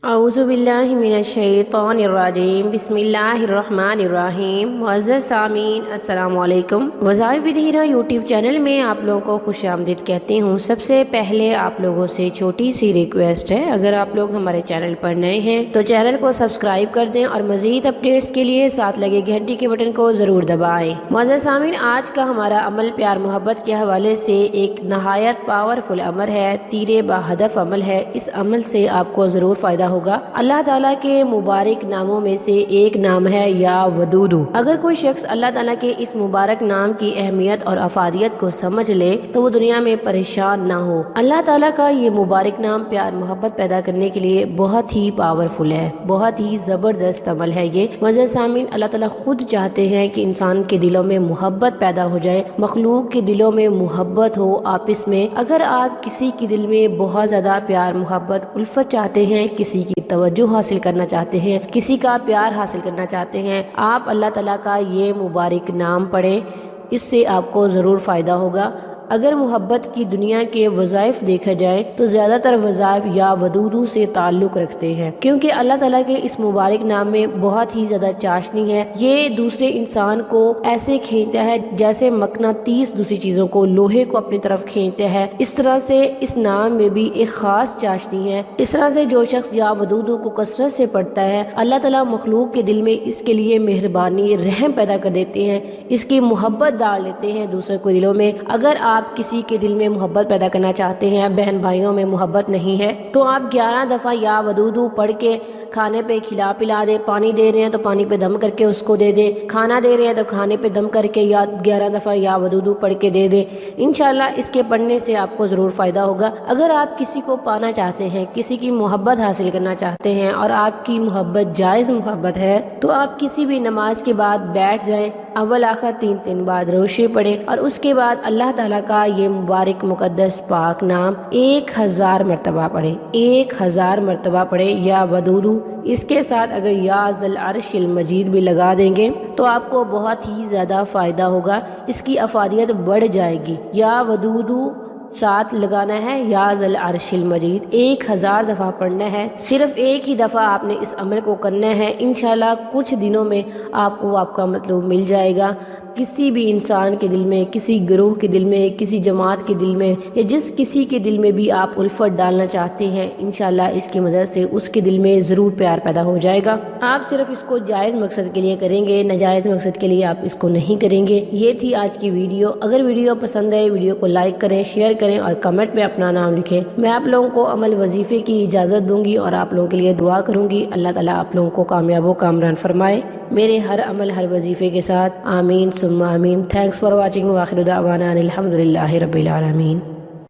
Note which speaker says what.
Speaker 1: اعوذ باللہ من الشیطان الرجیم بسم اللہ الرحمن الرحیم۔ معزز سامعین السلام علیکم۔ وظائف ود ہیرا یوٹیوب چینل میں آپ لوگوں کو خوش آمدید کہتی ہوں۔ سب سے پہلے آپ لوگوں سے چھوٹی سی ریکویسٹ ہے، اگر آپ لوگ ہمارے چینل پر نئے ہیں تو چینل کو سبسکرائب کر دیں اور مزید اپڈیٹس کے لیے ساتھ لگے گھنٹی کے بٹن کو ضرور دبائیں۔ معزز سامعین، آج کا ہمارا عمل پیار محبت کے حوالے سے ایک نہایت پاورفل عمل ہے، تیر با ہدف عمل ہے۔ اس عمل سے آپ کو ضرور فائدہ ہوگا۔ اللہ تعالیٰ کے مبارک ناموں میں سے ایک نام ہے یا ودودو۔ اگر کوئی شخص اللہ تعالیٰ کے اس مبارک نام کی اہمیت اور افادیت کو سمجھ لے تو وہ دنیا میں پریشان نہ ہو۔ اللہ تعالیٰ کا یہ مبارک نام پیار محبت پیدا کرنے کے لیے بہت ہی پاورفل ہے، بہت ہی زبردست عمل ہے یہ۔ معزز سامعین، اللہ تعالیٰ خود چاہتے ہیں کہ انسان کے دلوں میں محبت پیدا ہو جائے، مخلوق کے دلوں میں محبت ہو آپس میں۔ اگر آپ کسی کے دل میں بہت زیادہ پیار محبت الفت چاہتے ہیں، کسی کی توجہ حاصل کرنا چاہتے ہیں، کسی کا پیار حاصل کرنا چاہتے ہیں، آپ اللہ تعالیٰ کا یہ مبارک نام پڑھیں، اس سے آپ کو ضرور فائدہ ہوگا۔ اگر محبت کی دنیا کے وظائف دیکھا جائے تو زیادہ تر وظائف یا ودودو سے تعلق رکھتے ہیں، کیونکہ اللہ تعالیٰ کے اس مبارک نام میں بہت ہی زیادہ چاشنی ہے۔ یہ دوسرے انسان کو ایسے کھینچتا ہے جیسے مقناطیس دوسری چیزوں کو، لوہے کو اپنی طرف کھینچتا ہے۔ اس طرح سے اس نام میں بھی ایک خاص چاشنی ہے۔ اس طرح سے جو شخص یا ودودو کو کثرت سے پڑھتا ہے، اللہ تعالیٰ مخلوق کے دل میں اس کے لیے مہربانی رحم پیدا کر دیتے ہیں، اس کی محبت ڈال لیتے ہیں دوسرے کو دلوں میں۔ اگر آپ کسی کے دل میں محبت پیدا کرنا چاہتے ہیں، بہن بھائیوں میں محبت نہیں ہے، تو آپ 11 دفعہ یا ودودو پڑھ کے کھانے پہ کھلا پلا دے۔ پانی دے رہے ہیں تو پانی پہ دم کر کے اس کو دے دے، کھانا دے رہے ہیں تو کھانے پہ دم کر کے یا 11 دفعہ یا ودودو پڑھ کے دے دے۔ انشاءاللہ اس کے پڑھنے سے آپ کو ضرور فائدہ ہوگا۔ اگر آپ کسی کو پانا چاہتے ہیں، کسی کی محبت حاصل کرنا چاہتے ہیں اور آپ کی محبت جائز محبت ہے، تو آپ کسی بھی نماز کے بعد بیٹھ جائیں، اول آخر 3 بار روشے پڑھیں اور اس کے بعد اللہ تعالیٰ کا یہ مبارک مقدس پاک نام 1000 مرتبہ پڑھیں، 1000 مرتبہ پڑھیں یا ودودو۔ اس کے ساتھ اگر یا ذل عرش المجید بھی لگا دیں گے تو آپ کو بہت ہی زیادہ فائدہ ہوگا، اس کی افادیت بڑھ جائے گی۔ یا ودودو ساتھ لگانا ہے، یا ذل عرش المجید 1000 دفعہ پڑھنا ہے۔ صرف ایک ہی دفعہ آپ نے اس عمل کو کرنا ہے، انشاءاللہ کچھ دنوں میں آپ کو آپ کا مطلوب مل جائے گا۔ کسی بھی انسان کے دل میں، کسی گروہ کے دل میں، کسی جماعت کے دل میں یا جس کسی کے دل میں بھی آپ الفت ڈالنا چاہتے ہیں، انشاءاللہ اس کی مدد سے اس کے دل میں ضرور پیار پیدا ہو جائے گا۔ آپ صرف اس کو جائز مقصد کے لیے کریں گے، ناجائز مقصد کے لیے آپ اس کو نہیں کریں گے۔ یہ تھی آج کی ویڈیو۔ اگر ویڈیو پسند ہے، ویڈیو کو لائک کریں، شیئر کریں اور کمنٹ میں اپنا نام لکھیں۔ میں آپ لوگوں کو عمل وظیفے کی اجازت دوں گی اور آپ لوگوں کے لیے دعا کروں گی۔ اللہ تعالیٰ آپ لوگوں کو کامیاب و کامران فرمائے میرے ہر عمل ہر وظیفے کے ساتھ، آمین ثم آمین۔ تھینکس فار واچنگ، وآخر دعوانا الحمد للہ رب العالمین۔